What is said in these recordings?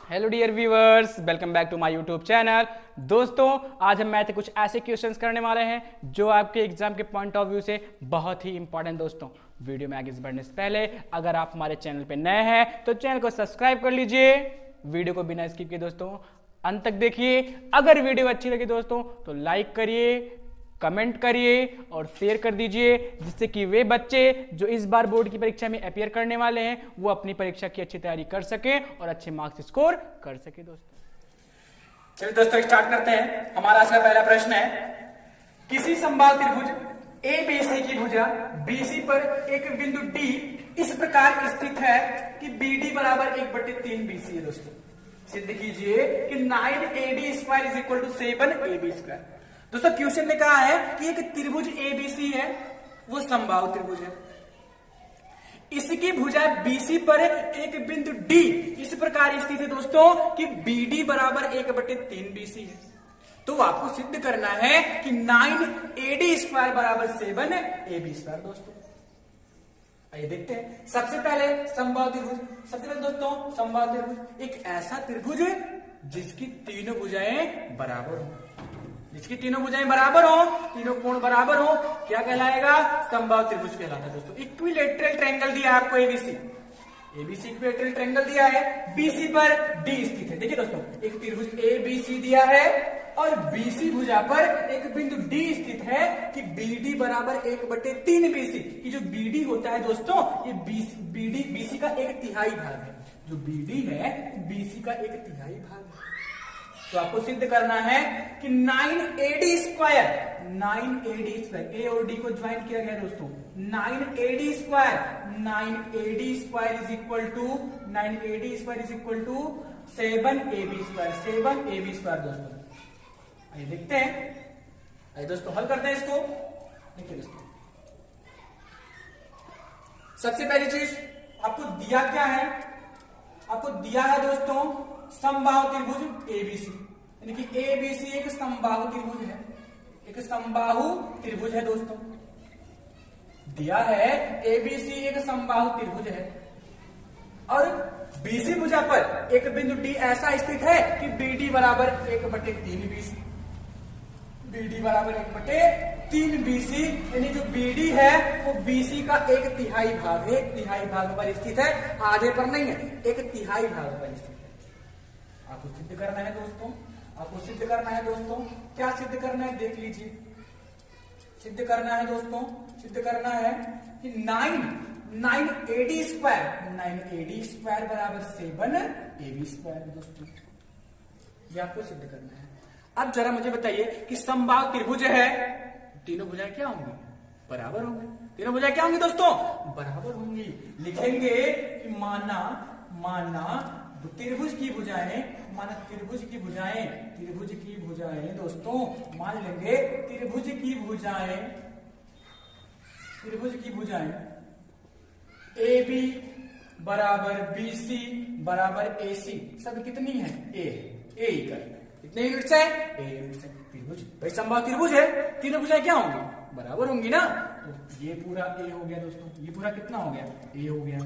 Hello dear viewers, welcome back to my YouTube channel. दोस्तों, आज हम मैथ के कुछ ऐसे क्वेश्चंस करने वाले हैं जो आपके एग्जाम के पॉइंट ऑफ व्यू से बहुत ही इंपॉर्टेंट। दोस्तों, वीडियो में आगे बढ़ने से पहले अगर आप हमारे चैनल पे नए हैं तो चैनल को सब्सक्राइब कर लीजिए। वीडियो को बिना स्किप किए दोस्तों अंत तक देखिए। अगर वीडियो अच्छी लगी दोस्तों तो लाइक करिए, कमेंट करिए और शेयर कर दीजिए, जिससे कि वे बच्चे जो इस बार बोर्ड की परीक्षा में अपियर करने वाले हैं वो अपनी परीक्षा की अच्छी तैयारी कर सके और अच्छे मार्क्स स्कोर कर सके। दोस्तों, चलिए दोस्तों स्टार्ट करते हैं। हमारा आज का पहला प्रश्न है, किसी समबाहु त्रिभुज ABC की भुजा BC पर एक बिंदु D इस प्रकार स्थित है कि BD बराबर 1/3 BC है। दोस्तों, सिद्ध कीजिए कि 9AD square is equal to 7AB square. दोस्तों, क्वेश्चन में कहा है कि एक त्रिभुज ABC है, वो समबाहु त्रिभुज है। इसकी भुजा BC पर एक बिंदु D इस प्रकार स्थित है दोस्तों कि BD बराबर 1/3 BC है। तो आपको सिद्ध करना है कि 9AD स्क्वायर बराबर 7AB स्क्वायर। दोस्तों, आइए देखते हैं। सबसे पहले समबाहु त्रिभुज। सबसे पहले दोस्तों समबाहु त्रिभुज एक ऐसा त्रिभुज है जिसकी तीनों भुजाएं बराबर हो, जिसकी तीनों भुजाएं बराबर हो, तीनों कोण बराबर हो, क्या कहलाएगा? समबाहु त्रिभुज कहलाता है। दोस्तों, इक्विलेटरल ट्रायंगल दिया है आपको ABC इक्विलेटरल ट्रायंगल दिया है, BC पर D स्थित है। देखिए दोस्तों, एक त्रिभुज ABC दिया है और BC भुजा पर एक बिंदु D स्थित है कि BD बराबर 1/3 BC। ये जो BD होता है दोस्तों, ये BC का 1/3 भाग है। जो BD है BC का 1/3 भाग है। तो आपको सिद्ध करना है कि 9AD स्क्वायर A और D को ज्वाइन किया गया दोस्तों। 9AD square is equal to 7AB square. दोस्तों, आइए देखते हैं। आइए दोस्तों हल करते हैं इसको। देखिए दोस्तों, सबसे पहली चीज आपको दिया क्या है? आपको दिया है दोस्तों समबाहु त्रिभुज ABC, यानी कि ABC एक समबाहु त्रिभुज है, एक समबाहु त्रिभुज है। दोस्तों, दिया है ABC एक समबाहु त्रिभुज है और BC भुजा पर एक बिंदु D ऐसा स्थित है कि BD बराबर 1/3 BC। BD बराबर 1/3 BC, यानी जो BD है वो BC का 1/3 भाग है। 1/3 भाग पर स्थित है, आधे पर नहीं है, 1/3 भाग पर स्थित है। आपको सिद्ध करना है दोस्तों, आपको सिद्ध करना है दोस्तों। क्या सिद्ध करना है देख लीजिए। सिद्ध करना है दोस्तों, सिद्ध करना है कि 9AD स्क्वायर बराबर 7AB स्क्वायर। दोस्तों, ये आपको सिद्ध करना है। अब जरा मुझे बताइए कि समबाहु त्रिभुज है, तीनों भुजाएं क्या होंगी? बराबर होंगी। तीनों भुजाएं क्या होंगी दोस्तों? बराबर होंगी। लिखेंगे कि माना त्रिभुज की भुजाएं दोस्तों, मान लेंगे त्रिभुज की भुजाएं AB बराबर BC बराबर AC सब कितनी है? A ही करेंगे। कितने यूनिट्स है? A यूनिट्स है। त्रिभुज भाई समबाहु त्रिभुज है, तीनों भुजाएं क्या होंगी? बराबर होंगी ना। तो ये पूरा A हो गया दोस्तों। ये पूरा कितना हो गया? A हो गया।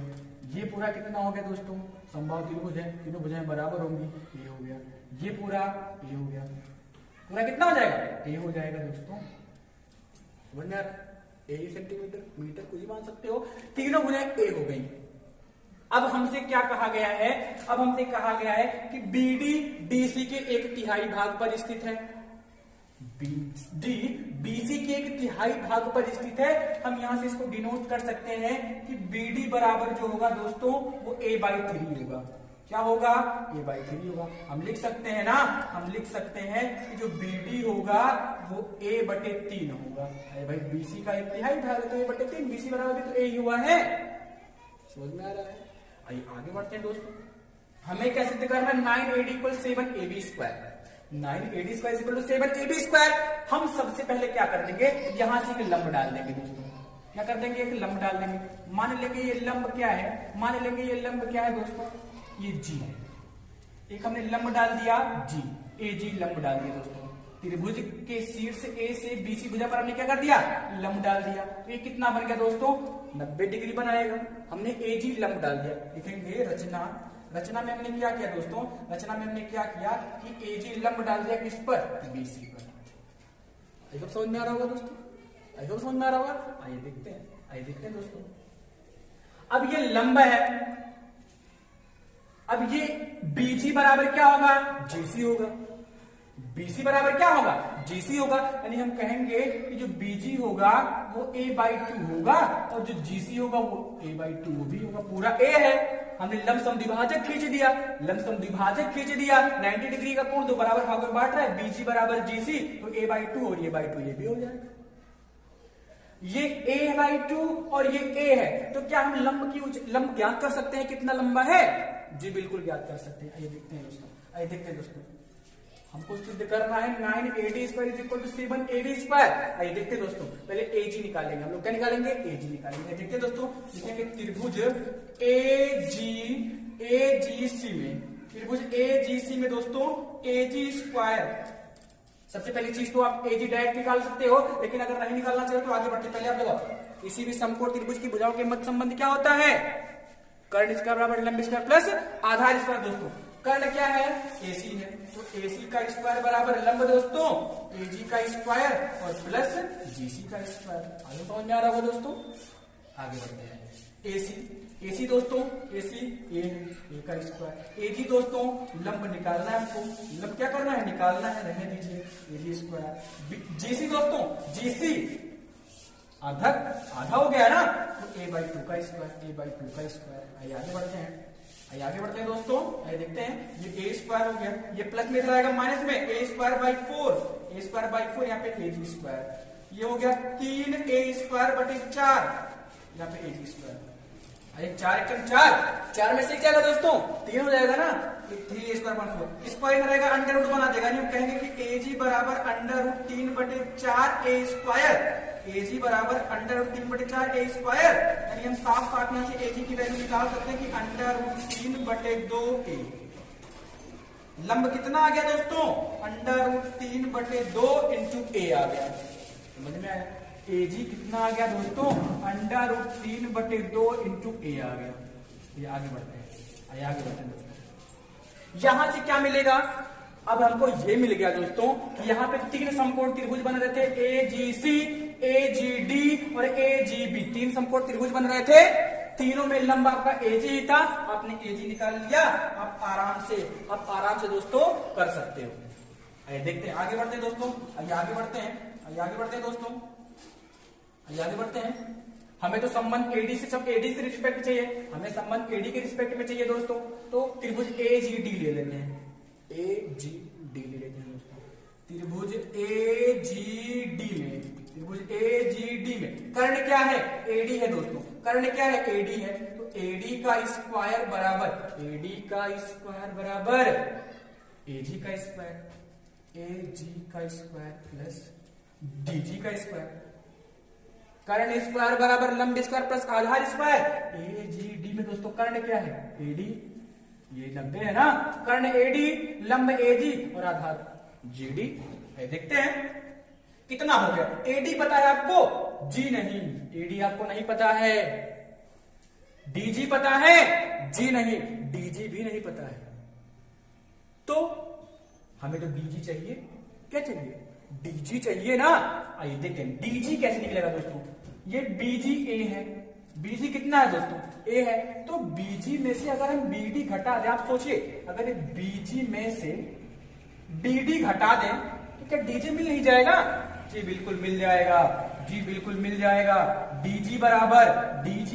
ये पूरा कितना हो गया दोस्तों? समबाहु त्रिभुज है, तीनों भुजाएं बराबर होंगी, A हो गया। ये पूरा A हो गया। पूरा कितना हो जाएगा? A हो जाएगा दोस्तों। समझ में आ रहा है? A सेंटीमीटर मीटर कुछ ही मान सकते हो। तीनों भुजाएं A हो गई। अब हमसे क्या कहा गया है? अब हमसे कहा गया है कि BD DC के 1/3 भाग पर स्थित है। BD BC के 1/3 भाग पर स्थित है। हम यहां से इसको डिनोट कर सकते हैं कि BD बराबर जो होगा दोस्तों वो A/3 होगा। क्या होगा? A/3 होगा। हम लिख सकते हैं ना, हम लिख सकते हैं कि जो BD होगा वो A/3 होगा। अरे भाई BC का 1/3 भाग है तो A/3, BC बराबर भी तो A ही हुआ है। समझ में आ रहा है? आइए आगे बढ़ते हैं दोस्तों। हमें क्या सिद्ध करना है? 9AD = 7AB square. 9AD square = 7AB square. हम सबसे पहले क्या कर देंगे? यहां से एक लंब डाल देंगे दोस्तों। क्या कर देंगे? एक लंब डाल देंगे। मान लेंगे ये लंब क्या है? मान लेंगे ये लंब क्या है दोस्तों? ये G है। एक हमने लंब डाल दिया G, AG लंब डाल दिया दोस्तों। त्रिभुज के शीर्ष A से BC भुजा पर हमने क्या कर दिया? लंब डाल दिया। तो ये कितना बन गया दोस्तों? 90 डिग्री बनाएगा। हमने AG लंब डाल दिया। लिखेंगे रचना रचना में हमने क्या किया दोस्तों, रचना में हमने क्या किया कि एजी लंब डाल दिया किस पर, बीसी पर। आई होप समझ में आ रहा होगा दोस्तों, आई होप समझ में आ रहा होगा। आइए देखते हैं दोस्तों। अब ये लंब है, अब ये बीजी बराबर क्या होगा, जीसी होगा। बीसी बराबर क्या होगा, जीसी होगा। यानी हम कहेंगे कि जो बीजी होगा वो a/2 होगा और जो जीसी होगा वो a/2 वो भी होगा। पूरा a है, हमने लंब समद्विभाजक खींच दिया, 90 डिग्री का कोण दो बराबर भागों में बांट रहा है, बीजी बराबर जीसी, तो a/2 और ये बाई 2 ये भी हो जाएगा। ये a/2 और ये a है, तो क्या हम लंब ज्ञात कर सकते हैं कितना लंबा है? जी बिल्कुल ज्ञात कर सकते हैं। आइए देखते हैं दोस्तों, हमको सिद्ध करना है 9ad² = 7ad²। आइए देखते हैं दोस्तों, पहले AG निकालेंगे हम लोग। क्या निकालेंगे, AG निकालेंगे। देखते हैं दोस्तों, लिखेंगे त्रिभुज AGC में दोस्तों AG²। सबसे पहली चीज तो आप AG डायरेक्ट निकाल सकते हो, लेकिन अगर नहीं निकालना चाहिए तो आगे बढ़ते पहले आप देखो, किसी भी समकोण त्रिभुज की भुजाओं के मध्य संबंध क्या होता है, कर्ण स्क्वायर बराबर लंब स्क्वायर प्लस आधार स्क्वायर। दोस्तों कर्ण क्या है, AC है, तो AC का स्क्वायर बराबर लंब दोस्तों AG का स्क्वायर और प्लस GC का स्क्वायर। आगे समझ में आ रहा होगा दोस्तों, आगे बढ़ते हैं। AC दोस्तों, AC A का स्क्वायर। AG दोस्तों लंब निकालना है हमको, लंब क्या करना है, निकालना है, रहने दीजिए, AG स्क्वायर। GC दोस्तों, GC आधा हो गया ना, तो a/2 का स्क्वायर, आइए आगे बढ़ते हैं दोस्तों। आइए देखते हैं, ये a² हो गया, ये प्लस में इधर आएगा माइनस में, a²/4 यहाँ पे AG²। ये हो गया 3a²/4 यहाँ पे AG²। अरे 4 में से जाएगा दोस्तों, 3 हो जाएगा ना, 3a²/4। इसको इधर आएगा अंडर रूट बना देगा, हम कहेंगे कि AG बराबर √3/4a²। AG बराबर √3/4a²। यानी हम साफ काटने से AG की वैल्यू निकाल सकते हैं कि √3/2a। लंब कितना आ गया दोस्तों, √3/2 इंटू a आ गया। समझ में आया, AG कितना आ गया दोस्तों, √3/2 इंटू a आ गया। ये आगे बढ़ते हैं दोस्तों। यहां से क्या मिलेगा, अब हमको ये मिल गया दोस्तों कि यहाँ पे 3 समकोण त्रिभुज बन रहे थे, AGC, AGD और AGB। 3 समकोण त्रिभुज बन रहे थे, तीनों में लंब आपका AG ही था, आपने AG निकाल लिया। आप आराम से दोस्तों कर सकते हो। आइए देखते हैं, आगे बढ़ते हैं दोस्तों, आगे बढ़ते हैं। हमें तो संबंध AD से रिस्पेक्ट चाहिए, हमें संबंध AD के रिस्पेक्ट में चाहिए दोस्तों। तो त्रिभुज AGD ले लेते हैं, AGD ले लेते हैं दोस्तों। त्रिभुज AGD में कर्ण क्या है, AD है दोस्तों। कर्ण क्या है, AD है, तो AD का स्क्वायर बराबर AG का स्क्वायर प्लस DG का स्क्वायर। कर्ण स्क्वायर बराबर लंब स्क्वायर प्लस आधार स्क्वायर। AGD में दोस्तों कर्ण क्या है, AD, ये 90 है ना, कर्ण AD, लंब AG और आधार GD। देखते हैं कितना हो गया। AD पता है आपको, G नहीं, AD आपको नहीं पता है। DG पता है, G नहीं, DG भी नहीं पता है। तो हमें तो DG चाहिए, क्या चाहिए, DG चाहिए ना। आइए देखते हैं DG कैसे निकलेगा दोस्तों। ये BGA है, BG कितना है दोस्तों, A है, तो BG में से अगर हम BD घटा दें, आप सोचिए अगर BG में से BD घटा दें तो क्या DG मिल नहीं जाएगा? जी बिल्कुल मिल जाएगा, DG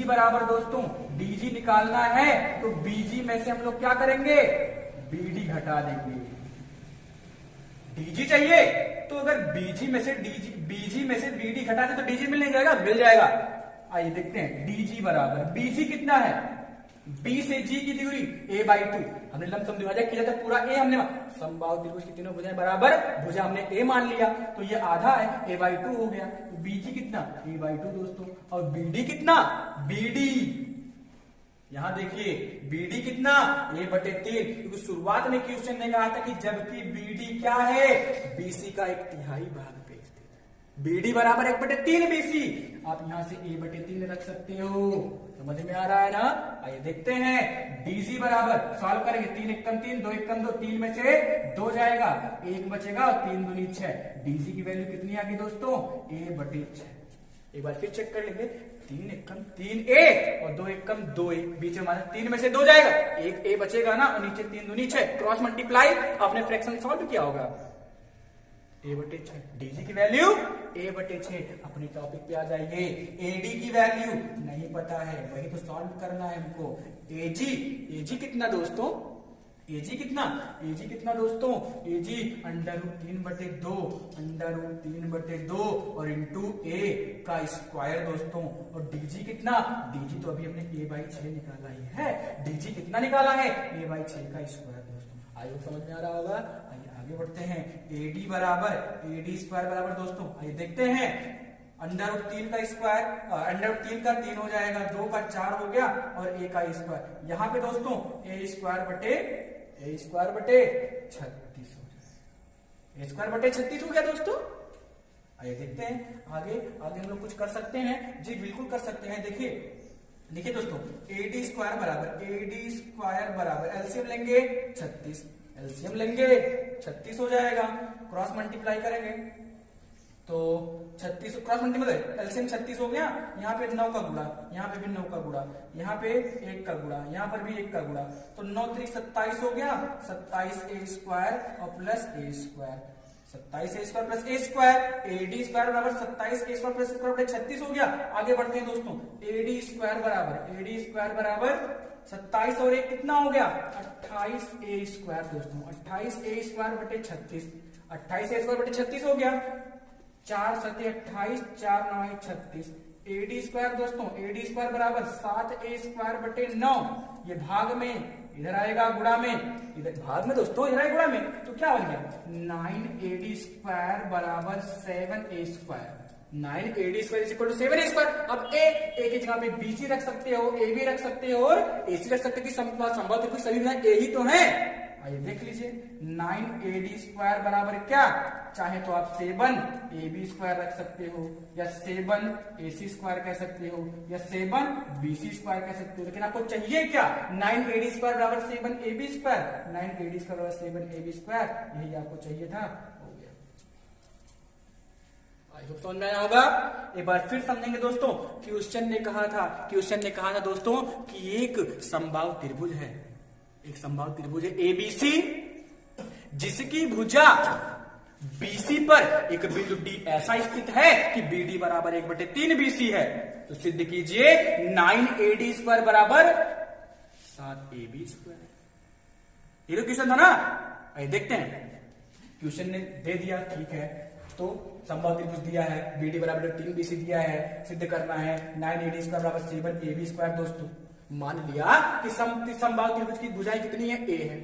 बराबर दोस्तों, DG निकालना है तो BG में से हम लोग क्या करेंगे, BD घटा देंगे। DG चाहिए तो अगर BG में से BD घटा दे तो DG मिल नहीं जाएगा, मिल जाएगा। आइए देखते हैं, DG बराबर, BG कितना है, B से G की दूरी a/2। हमने लंब समद्विभाजक किया था, पूरा a हमने समबाहु त्रिभुज की तीनों भुजाएं बराबर, भुजा हमने a मान लिया, तो ये आधा है, a/2 हो गया। तो BG कितना, a/2 दोस्तों, और BD कितना, BD, यहां देखिए BD कितना, a/3, क्योंकि शुरुआत में क्वेश्चन ने कहा था कि जबकि BD क्या है, BC का 1/3 भाग पे स्थित है। BD बराबर 1/3 BC। आप यहां से A/3 रख सकते हो, समझ में आ रहा है ना। आइए देखते हैं DG बराबर, सॉल्व करेंगे, 3 एकम 3, 2 एकम 2, 3 में से 2 जाएगा, 1 बचेगा और 3 दूनी 6। DG की वैल्यू कितनी आ गई दोस्तों, A/6। एक बार फिर चेक कर लेंगे, 3 एकम 3 A और 2 एकम 2 A, बीच में हमारे 3 में से 2 जाएगा, 1 A बचेगा ना, और नीचे 3 दूनी 6, क्रॉस मल्टीप्लाई, आपने फ्रैक्शन सॉल्व किया होगा। A/6, DG की वैल्यू A/6। अपने टॉपिक पे आ जाइए, AD की वैल्यू नहीं पता है, वही तो सॉल्व करना है हमको। AG कितना दोस्तों, AG कितना दोस्तों, AG √3/2, √3/2 और इंटू A का स्क्वायर दोस्तों। और DG कितना, DG तो अभी हमने A/6 निकाला ही है, DG कितना निकाला है, A/6 का स्क्वायर दोस्तों। आइए समझ में आ रहा होगा। आइए आगे बढ़ते हैं, AD बराबर AD² बराबर दोस्तों, आइए देखते हैं, √3 का स्क्वायर, √3 का 3 हो जाएगा, 2 का 4 हो गया और A का स्क्वायर। यहाँ पे दोस्तों A² बटे 36 हो जाएगा, A² बटे 36 हो गया दोस्तों। आइए देखते हैं आगे हम लोग कुछ कर सकते हैं जी, बिल्कुल कर सकते हैं। देखिए दोस्तों, AD² बराबर एलसीएम लेंगे 36, एलसीएम लेंगे 36 हो जाएगा, क्रॉस मल्टीप्लाई करेंगे तो 36 क्रॉस मल्टीप्लाई, एलसीएम 36 हो गया, यहाँ पे 9 का गुणा, यहाँ पे भी 9 का गुणा, यहाँ पे 1 का गुणा, यहाँ पर भी 1 का गुणा, तो 9 3 27 हो गया, 27A² और plus A², 27A² plus A², AD² बराबर 27A² प्लस A² बटे 36 हो गया। आगे बढ़ते हैं दोस्तों, AD² बराबर 27 और 1 कितना हो गया, 28A² दोस्तों, 28A² बटे 36, 28A² बटे 36 हो गया, 4 7 28, 4 9 36। AD² दोस्तों, AD² बराबर 7A² बटे 9, ये भाग में, इधर आएगा गुणा में, इधर भाग में दोस्तों, इधर आएगा गुणा में, तो क्या बन गया 9AD² बराबर 7A², 9AD² equal to 7A²। अब A की जगह पे BC रख सकते हो, AB रख सकते हो और AC रख सकते हो कि संभव त्रिभुज सभी में A ही तो है। आइए देख लीजिए, 9AD² बराबर क्या, चाहे तो आप 7AB² रख सकते हो, या 7AC² कह सकते हो, या 7BC² कह सकते हो, लेकिन आपको चाहिए क्या, 9AD² बराबर 7AB², 9AD² बराबर 7AB², यही आपको चाहिए था, हो गया। आई होप समझ में आया होगा। एक बार फिर समझेंगे दोस्तों, क्वेश्चन ने कहा था दोस्तों कि एक समबाहु त्रिभुज है, एक समबाहु त्रिभुज है ABC, जिसकी भुजा BC पर एक बिंदु D ऐसा स्थित है कि BD बराबर 1/3 BC है। तो सिद्ध कीजिए 9AD² बराबर 7AB²। ये तो क्वेश्चन था ना। आइए देखते हैं, क्वेश्चन ने दे दिया, ठीक है, तो समबाहु त्रिभुज दिया है, BD बराबर 3 BC दिया है, सिद्ध करना है 9AD² बराबर 7AB² दोस्तों। मान लिया कि समबाहु त्रिभुज की भुजाएं कितनी है, A है,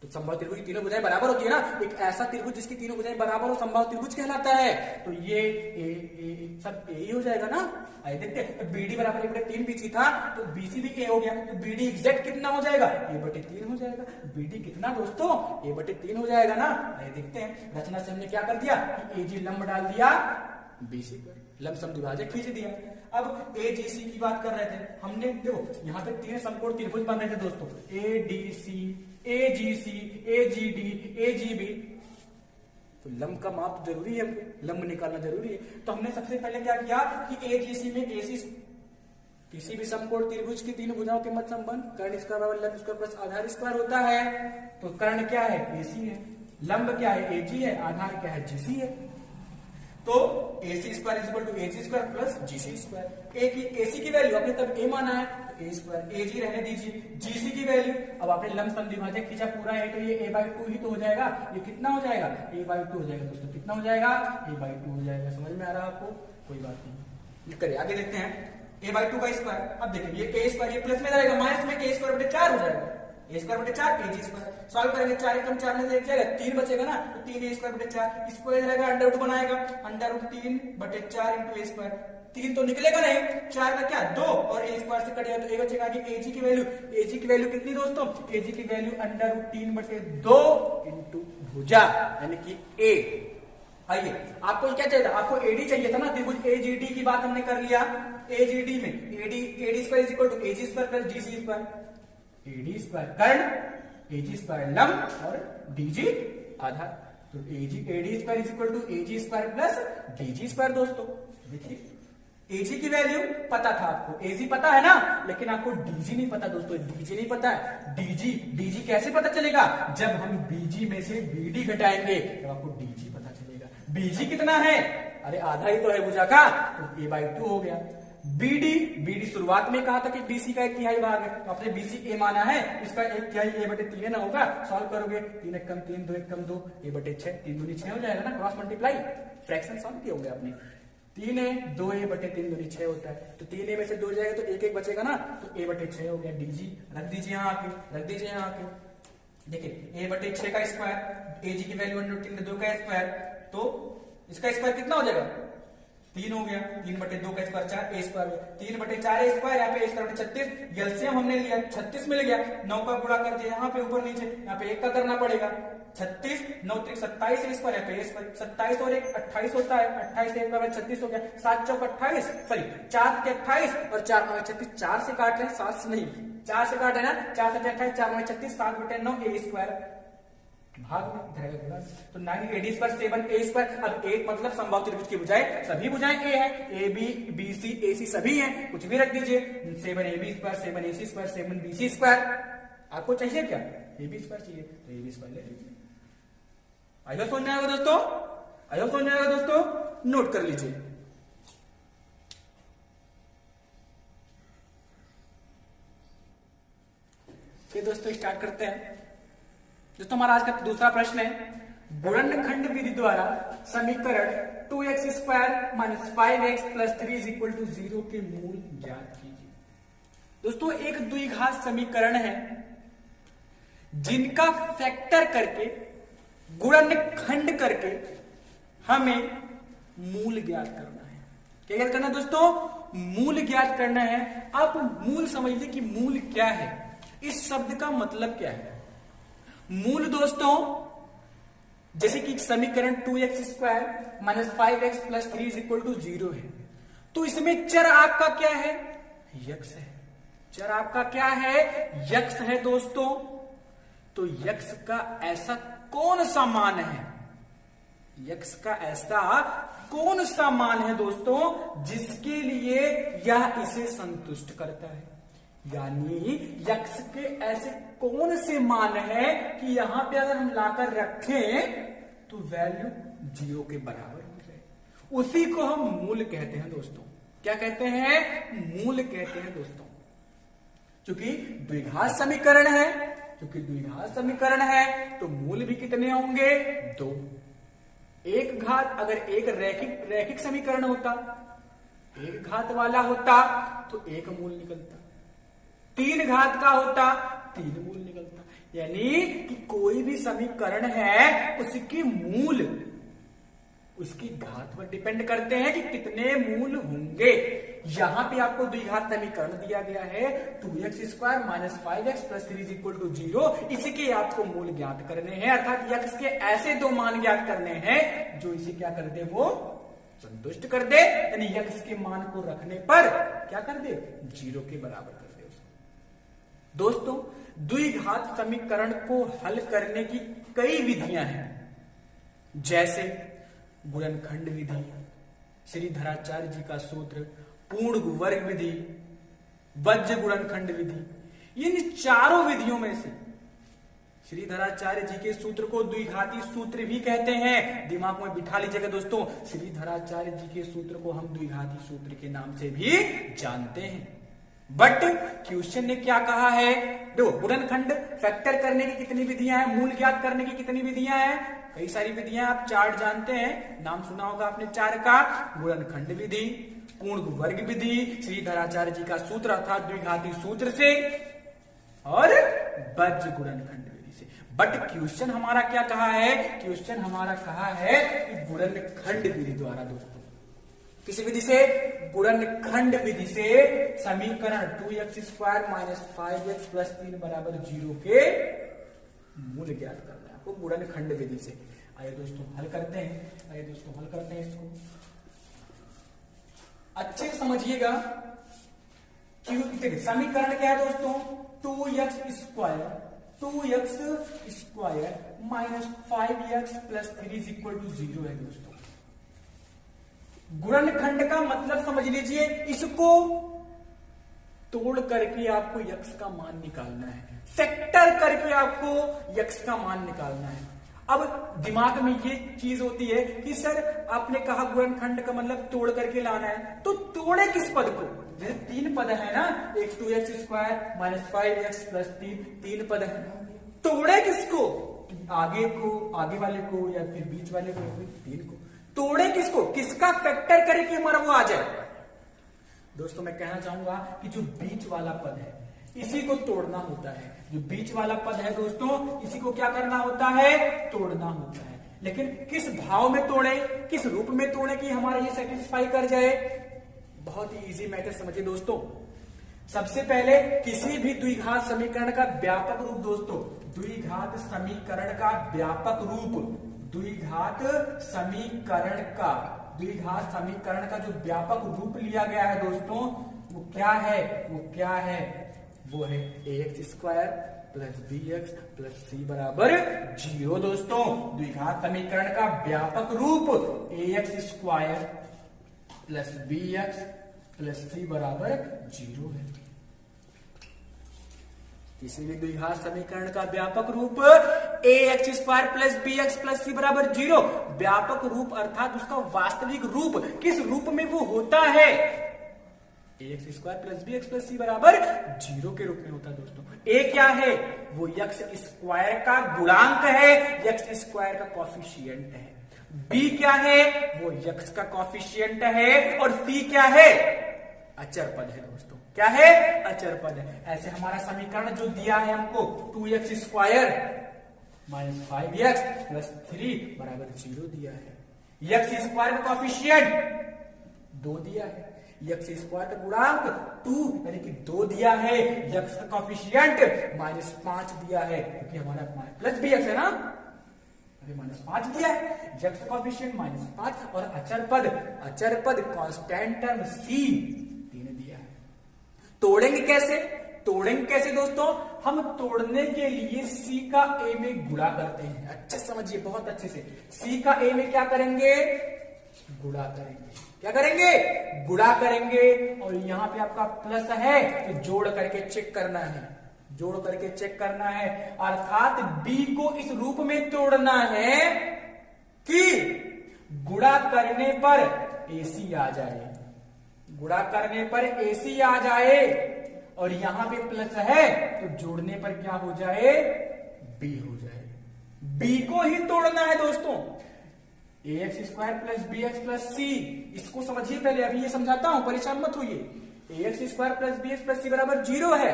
तो समबाहु त्रिभुज की तीनों भुजाएं बराबर होती है ना, एक ऐसा त्रिभुज जिसकी तीनों भुजाएं बराबर हो समबाहु त्रिभुज कहलाता है। तो ये A सब A ही हो जाएगा ना। आइए देखते हैं, BD बराबर 1/3 BC था, तो BC भी A हो गया, तो BD एग्जैक्ट कितना हो जाएगा, A/3 हो जाएगा। BD कितना दोस्तों, A/3 हो जाएगा ना। आइए देखते हैं, रचना से हमने क्या कर दिया कि AG लंब डाल दिया BC पर, लंब समद्विभाजक खींच दिया। अब AGC की बात कर रहे थे हमने, देखो यहाँ पे 3 समकोण त्रिभुज बन रहे थे दोस्तों, ADC, AGC, AGD, AGB, तो लंब का माप जरूरी है, लंब निकालना जरूरी है। तो हमने सबसे पहले क्या किया कि AGC में AC, किसी भी समकोण त्रिभुज की तीन भुजाओं के मध्य संबंध कर्ण स्क्वायर बराबर लंब स्क्वायर प्लस आधार स्क्वायर होता है। तो कर्ण क्या है, AC है, लंब क्या है, AG है, आधार क्या है, GC है। तो AC² equal to AG² plus GC²। AC की वैल्यू आपने तब A माना है, तो A², AG रहने दीजिए। GC की वैल्यू, अब आपने लंब समद्विभाजक खींचा पूरा है, तो ये A/2 ही तो हो जाएगा। ये कितना हो जाएगा, A/2 हो जाएगा दोस्तों। कितना हो जाएगा, A/2 हो जाएगा। समझ में आ रहा है आपको, कोई बात नहीं, करिए आगे देखते हैं। A/2 का स्क्वायर, अब देखिए ये A² ये प्लस में रहेगा, माइनस में A² बटे 4 हो जाएगा, A² बटे 4 AG²। सॉल्व करेंगे, 4 एकम 4 में से एक जाएगा, 3 बचेगा ना, तो 3A² बटे 4, इसको इधर रहेगा अंडर रूट बनाएगा, अंडर रूट 3 बटे 4 इंटू A²। 3 तो निकलेगा नहीं, 4 का क्या 2 और A² से कटेगा तो A बचेगा। AG की वैल्यू कितनी दोस्तों, AG की वैल्यू अंडर रूट 3 बटे 2 इंटू भुजा यानी कि A। आइए, आपको क्या चाहिए था? आपको एडी चाहिए था ना, त्रिभुज एजीडी की बात हमने कर लिया। एजीडी में AD square is equal to AG square plus DC square. AD square कर्ण, एजी स्क्वायर लंब और डीजी आधार। तो AD square is equal to AG square plus DG square. दोस्तों देखिए, एजी की वैल्यू पता था आपको, एजी पता है ना, लेकिन आपको डीजी नहीं पता। दोस्तों डीजी नहीं पता है। डीजी कैसे पता चलेगा? जब हम बीजी में से बीडी घटाएंगे तो आपको डीजी पता चलेगा। बीजी कितना है? अरे आधा ही तो है भुजा का, तो a/2 हो गया। बीडी शुरुआत में कहा था कि बीसी का 1/3 भाग है, तो आपने बीसी ए माना है, इसका 1/3 a/3 ना होगा। सॉल्व करोगे 3 1 कम 3 2 1 कम 2 a/6, 3 दूनी 6 हो जाएगा ना, क्रॉस मल्टीप्लाई, फ्रैक्शन सॉल्व किए होंगे आपने। 3a 2a/3 दूनी 6 होता है, तो 3a में से 2 जाएगा तो 1 1 बचेगा ना, तो a/6 हो गया। डीजी रख दीजिए यहाँ आके, रख दीजिए यहाँ आके। देखिए a/6 का स्क्वायर, एजी की वैल्यू 1/3 2 का स्क्वायर, तो इसका स्क्वायर कितना हो जाएगा? 3 हो गया। 3/2 का square 4 a square. 3/4 a square, यहाँ पे a स्क्वायर 36, एलसीएम हमने लिया 36 मिल गया। 9 का गुणा कर दिया यहाँ पे ऊपर नीचे, यहाँ पे 1 का करना पड़ेगा। 36 9 3 27 a स्क्वायर, यहाँ पे a स्क्वायर 27 और 1 28 होता है। 28 से 1 का 36 हो गया। 7 चौक 28, सॉरी 4 के 28 और 4 9 36, 4 से काट रहे हैं 7 से नहीं, 4 से काट है ना, 4 से 28, 4 9 36, 7/9 a स्क्वायर भाग में इधर गुणा, तो 9 ad स्क्वायर 7 a स्क्वायर। अब 1 मतलब समबाहु त्रिभुज की भुजाएं, सभी भुजाएं a है, ए बी बी सी ए सी सभी हैं, कुछ भी रख दीजिए। 7ab square 7ac square 7bc square. आपको चाहिए क्या? ab स्क्वायर चाहिए, तो ab स्क्वायर ले लीजिए। आई होप समझ में आएगा दोस्तों, आई होप समझ में आएगा दोस्तों, नोट कर लीजिए। फिर दोस्तों स्टार्ट करते हैं। दोस्तों हमारा आज का दूसरा प्रश्न है, गुणनखंड विधि द्वारा समीकरण 2x square minus 5x plus 3 is equal to 0 के मूल ज्ञात कीजिए। दोस्तों एक द्विघात समीकरण है जिनका फैक्टर करके, गुणनखंड करके हमें मूल ज्ञात करना है। क्या ज्ञात करना है दोस्तों? मूल ज्ञात करना है। आप मूल समझ लीजिए कि मूल क्या है, इस शब्द का मतलब क्या है। मूल दोस्तों जैसे कि समीकरण 2x square minus 5x plus 3 is equal to 0 है, तो इसमें चर आपका क्या है? यक्स है। चर आपका क्या है? यक्स है दोस्तों। तो यक्स का ऐसा कौन सा मान है, यक्स का ऐसा कौन सा मान है दोस्तों जिसके लिए यह इसे संतुष्ट करता है? यानी यक्स के ऐसे कौन से मान है कि यहां पे अगर हम लाकर रखें तो वैल्यू 0 के बराबर हो जाए, उसी को हम मूल कहते हैं दोस्तों। क्या कहते हैं? मूल कहते हैं दोस्तों। क्योंकि द्विघात समीकरण है, क्योंकि द्विघात समीकरण है तो मूल भी कितने होंगे? 2। एक घात, अगर एक रैखिक समीकरण होता, एक घात वाला होता तो एक मूल निकलता, 3 घात का होता 3 मूल निकलता। यानी कि कोई भी समीकरण है उसकी मूल उसकी घात पर डिपेंड करते हैं कि कितने मूल होंगे। यहां पे आपको द्विघात समीकरण दिया गया है 2x square minus 5x plus 3 is equal to 0, इसी के आपको मूल ज्ञात करने हैं, अर्थात यक्स के ऐसे 2 मान ज्ञात करने हैं जो इसे क्या कर दे? वो संतुष्ट कर दे। यानी यक्स के मान को रखने पर क्या कर दे? 0 के बराबर कर दे उसको। दोस्तों द्विघात समीकरण को हल करने की कई विधियां हैं, जैसे गुणनखंड विधि, श्रीधराचार्य जी का सूत्र, पूर्ण वर्ग विधि, वज्र गुणनखंड विधि। इन चारों विधियों में से श्रीधराचार्य जी के सूत्र को द्विघाती सूत्र भी कहते हैं। दिमाग में बिठा लीजिएगा दोस्तों, श्रीधराचार्य जी के सूत्र को हम द्विघाती सूत्र के नाम से भी जानते हैं। बट क्वेश्चन ने क्या कहा है? देखो गुणनखंड फैक्टर करने की कितनी विधियां हैं, मूल ज्ञात करने की कितनी विधियां हैं? कई सारी विधियां। आप चार्ट जानते हैं, नाम सुना होगा आपने चार का, गुणनखंड विधि, पूर्ण वर्ग विधि, श्रीधराचार्य जी का सूत्र अर्थात द्विघाती सूत्र से, और वज्र गुणनखंड विधि से। बट क्वेश्चन हमारा क्या कहा है? क्वेश्चन हमारा कहा है कि गुणनखंड विधि द्वारा दोस्तों, किसी विधि से? गुणनखंड विधि से समीकरण 2x square minus 5x plus 3 बराबर 0 के मूल ज्ञात करना है आपको गुणनखंड विधि से। आइए दोस्तों हल करते हैं इसको। अच्छे से समझिएगा कि देखिए समीकरण क्या है दोस्तों, 2x square minus 5x plus 3 is equal to 0 है दोस्तों। गुणनखंड का मतलब समझ लीजिए, इसको तोड़ करके आपको यक्स का मान निकालना है, फैक्टर करके आपको यक्स का मान निकालना है। अब दिमाग में ये चीज होती है कि सर आपने कहा गुणनखंड का मतलब तोड़ करके लाना है, तो तोड़े किस पद को? जैसे 3 पद है ना, एक 2x square minus 5x plus 3 पद है, तोड़े किसको? आगे वाले को या फिर बीच वाले को या फिर 3 को। तोड़े किसको? किसका फैक्टर करे कि हमारा वो आ जाए? दोस्तों मैं कहना चाहूंगा कि जो बीच वाला पद है इसी को तोड़ना होता है। जो बीच वाला पद है दोस्तों, इसी को क्या करना होता है? तोड़ना होता है। लेकिन किस भाव में तोड़े, किस रूप में तोड़े कि हमारा ये सेटिस्फाई कर जाए? बहुत ही इजी मैटर समझिए दोस्तों। सबसे पहले किसी भी द्विघात समीकरण का व्यापक रूप दोस्तों, द्विघात समीकरण का व्यापक रूप, द्विघात समीकरण का जो व्यापक रूप लिया गया है दोस्तों, वो क्या है? वो है ax square plus bx plus c बराबर 0 दोस्तों। द्विघात समीकरण का व्यापक रूप ax square plus bx plus c बराबर 0 है। किसी भी द्विघात समीकरण का व्यापक रूप ax square plus bx plus c बराबर 0। व्यापक रूप अर्थात उसका वास्तविक रूप, किस रूप में वो होता है? ax square plus bx plus c बराबर 0 के रूप में होता है दोस्तों। a क्या है? वो x स्क्वायर का गुणांक है, x स्क्वायर का कॉफिशिएंट है। b क्या है? वो x का कॉफिशिएंट है। और c क्या है? अचर पद है दोस्तों। क्या है? अचर पद है। ऐसे हमारा समीकरण जो दिया है हमको 2x square minus 5x plus 3 बराबर 0 दिया है। x स्क्वायर का कॉफिशिएंट 2 दिया है, x स्क्वायर का गुणांक 2 यानी कि 2 दिया है, x का कॉफिशिएंट माइनस 5 दिया है, क्योंकि हमारा प्लस bx है ना, अभी माइनस 5 दिया है, x का कॉफिशिएंट माइनस 5 और अचर पद कांस्टेंट टर्म c 3 दिया है। तोड़ेंगे कैसे दोस्तों? हम तोड़ने के लिए c का a में गुणा करते हैं। अच्छे समझिए, बहुत अच्छे से। c का a में क्या करेंगे? गुणा करेंगे। क्या करेंगे? गुणा करेंगे। और यहाँ पे आपका प्लस है तो जोड़ करके चेक करना है। अर्थात b को इस रूप में तोड़ना है कि गुणा करने पर ac आ जाए, और यहां पे प्लस है तो जोड़ने पर क्या हो जाए? b हो जाए। b को ही तोड़ना है दोस्तों। ax square plus bx plus c, इसको समझिए पहले, अभी ये समझाता हूं, परेशान मत होइए। ax square plus bx plus c बराबर 0 है,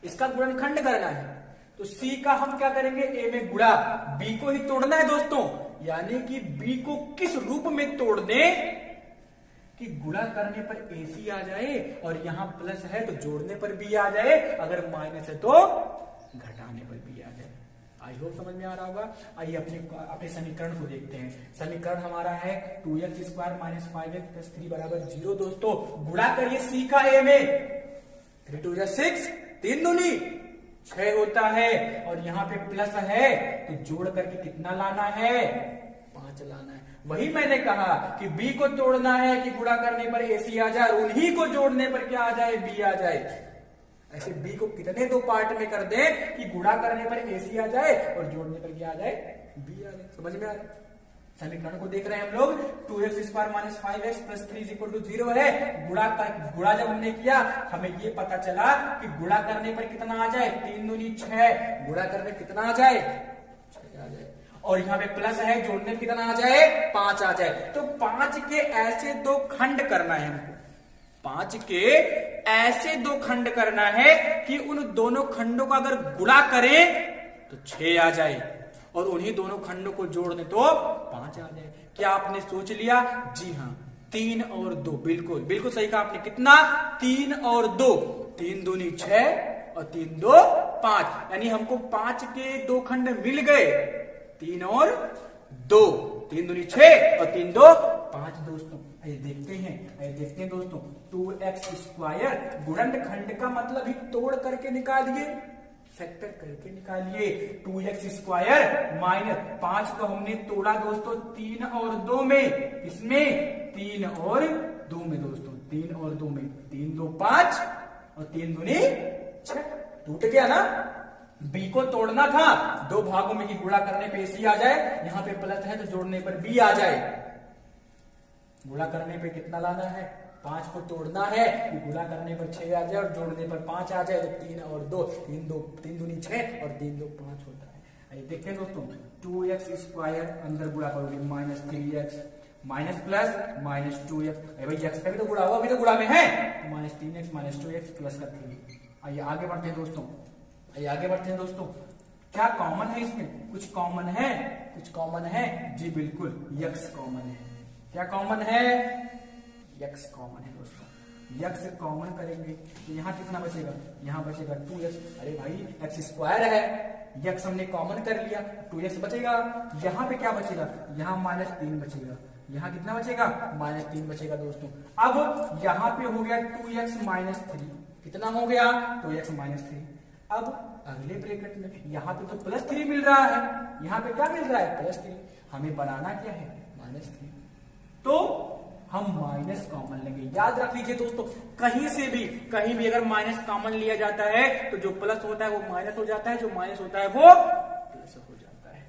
इसका गुणनखंड करना है, तो c का हम क्या करेंगे? a में गुणा, b को ही तोड़ना है दोस्तों। यानी कि b को किस रूप में तोड़ दें कि गुणा करने पर ac आ जाए, और यहां प्लस है तो जोड़ने पर b आ जाए, अगर माइनस है तो घटाने पर b आ जाए। आई होप समझ में आ रहा होगा। आइए अपने समीकरण को देखते हैं। समीकरण हमारा है 2x square minus 5x plus 3 बराबर 0 दोस्तों। गुणा करिए c का a में, 3 2 6, 3 दूनी 6 होता है, और यहाँ पे प्लस है तो जोड़ करके कितना लाना है? 5 लाना है। वही मैंने कहा कि b को तोड़ना है कि गुणा करने पर ac आ जाए, उन्हीं को जोड़ने पर क्या आ जाए? b आ जाए। ऐसे b को कितने 2 पार्ट में कर दें कि गुणा करने पर ac आ जाए और जोड़ने पर क्या आ जाए? b आ जाए। समझ में आ रहा है? समीकरण को देख रहे हैं हम लोग, 2x square minus 5x plus 3 equal to 0 है। गुणा जब हमने किया, हमें ये पता चला कि गुणा करने पर कितना आ जाए? 3 दूनी 6, गुणा करने कितना आ जाए? 6 आ जाए, और यहाँ पे प्लस है, जोड़ने कितना आ जाए? 5 आ जाए। तो 5 के ऐसे 2 खंड करना है हमको, 5 के ऐसे 2 खंड करना है कि उन दोनों खंडों का अगर गुणा करें तो 6 आ जाए, और उन्हीं दोनों खंडों को जोड़ दें तो 5 आ जाए। क्या आपने सोच लिया? जी हाँ, 3 और 2, बिल्कुल सही कहा आपने। कितना? 3 और 2, 3 दूनी 6, और 3 2 5, यानी हमको 5 के 2 खंड मिल गए, 3 और 2, 3 दूनी 6 और 3 2 5 दोस्तों। आइए देखते हैं दोस्तों, 2x स्क्वायर गुणनखंड का मतलब ही तोड़ करके निकालिए, फैक्टर करके निकालिए। 2x स्क्वायर माइनस 5 को हमने तोड़ा दोस्तों 3 और 2 में, इसमें 3 और 2 में दोस्तों, 3 और 2 में, 3 2 5 और 3 दूनी 6, टूट गया ना। b को तोड़ना था, 2 भागों में ही गुणा करने पे c आ जाए, यहाँ पे प्लस है तो जोड़ने पर b आ जाए। गुणा करने पे कितना लाना है, 5 को तोड़ना है, गुणा करने पर 6 आ जाए और जोड़ने पर 5 आ जाए, तो 3 और 2, 3 दूनी 6 और 3 2 5 होता है। आइए देखते हैं दोस्तों, 2x स्क्वायर अंदर गुणा करोगे minus 3x minus plus minus 2x, भाई x का भी तो गुणा हुआ, अभी तो गुणा में है, minus 3x minus 2x plus का 3। आइए आगे बढ़ते हैं दोस्तों, क्या कॉमन है इसमें, कुछ कॉमन है जी बिल्कुल, x कॉमन है। क्या कॉमन है, x कॉमन है दोस्तों। x कॉमन करेंगे तो यहाँ कितना बचेगा, यहाँ बचेगा 2x, अरे भाई x स्क्वायर है, x हमने कॉमन कर लिया, 2x बचेगा। यहाँ पे क्या बचेगा, यहाँ माइनस 3 बचेगा, यहाँ कितना बचेगा, माइनस 3 बचेगा दोस्तों। अब यहाँ पे हो गया 2x माइनस 3, कितना हो गया, 2x माइनस 3। अब अगले ब्रैकेट में यहाँ पे तो प्लस 3 मिल रहा है, यहाँ पे क्या मिल रहा है, प्लस 3, हमें बनाना क्या है, माइनस 3, तो हम माइनस कॉमन लेंगे। याद रख लीजिए दोस्तों, कहीं भी अगर माइनस कॉमन लिया जाता है तो जो प्लस होता है वो माइनस हो जाता है, जो माइनस होता है वो प्लस हो जाता है।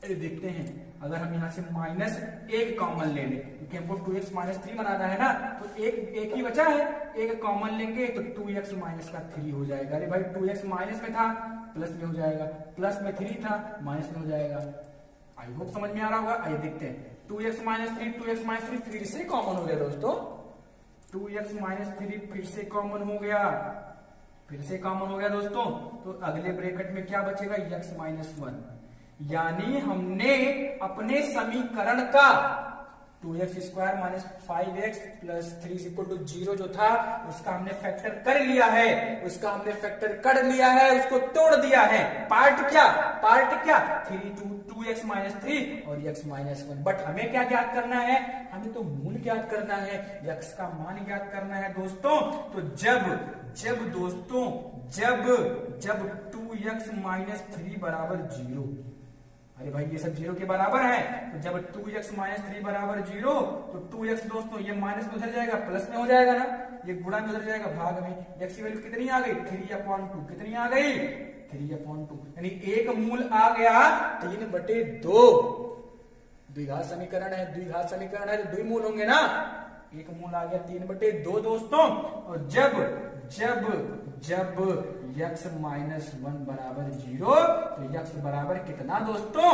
अरे देखते हैं, अगर हम यहाँ से माइनस 1 कॉमन ले लें, क्योंकि हमको 2x माइनस 3 बनाना है ना, तो एक ही बचा है, एक कॉमन लेंगे तो 2x माइनस का 3 हो जाएगा। अरे भाई 2x माइनस में था, प्लस में हो जाएगा, प्लस में 3 था, माइनस में हो जाएगा। आई होप समझ में आ रहा होगा। आइए देखते हैं, 2x माइनस 3, 2x माइनस 3 फिर से कॉमन हो गया दोस्तों, 2x माइनस 3 फिर से कॉमन हो गया दोस्तों। तो अगले ब्रैकेट में क्या बचेगा, x माइनस 1, यानी हमने अपने समीकरण का 2x square minus 5x plus 3 equal to 0 जो था उसका हमने फैक्टर कर लिया है, उसको तोड़ दिया है। पार्ट क्या 2x माइनस 3 और x माइनस 1। बट हमें क्या ज्ञात करना है, हमें तो मूल ज्ञात करना है, x का मान ज्ञात करना है दोस्तों। तो जब 2x माइनस 3 बराबर 0, अरे भाई ये सब 0 के बराबर है, तो जब 2x माइनस 3 बराबर 0, तो 2x दोस्तों ये माइनस में उधर जाएगा, प्लस में हो जाएगा ना, ये गुणा में उधर जाएगा, भाग में। x की वैल्यू कितनी आ गई, 3/2, कितनी आ गई, 3/2, यानी एक मूल आ गया 3/2। द्विघात समीकरण है तो 2 मूल होंगे ना, एक मूल आ गया 3/2 दोस्तों। और जब x माइनस 1 बराबर 0, तो x बराबर कितना दोस्तों,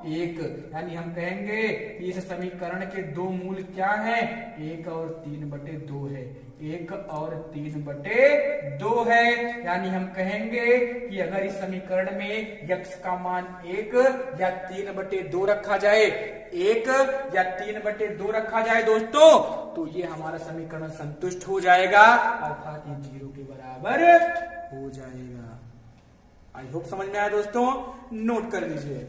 1, यानी हम कहेंगे कि इस समीकरण के 2 मूल क्या हैं, 1 और 3/2 है, 1 और 3/2 है। यानी हम कहेंगे कि अगर इस समीकरण में x का मान 1 या 3/2 रखा जाए, 1 या 3/2 रखा जाए दोस्तों, तो ये हमारा समीकरण संतुष्ट हो जाएगा, अर्थात ये 0 के बराबर हो जाएगा। आई होप समझ में आया दोस्तों, नोट कर लीजिए।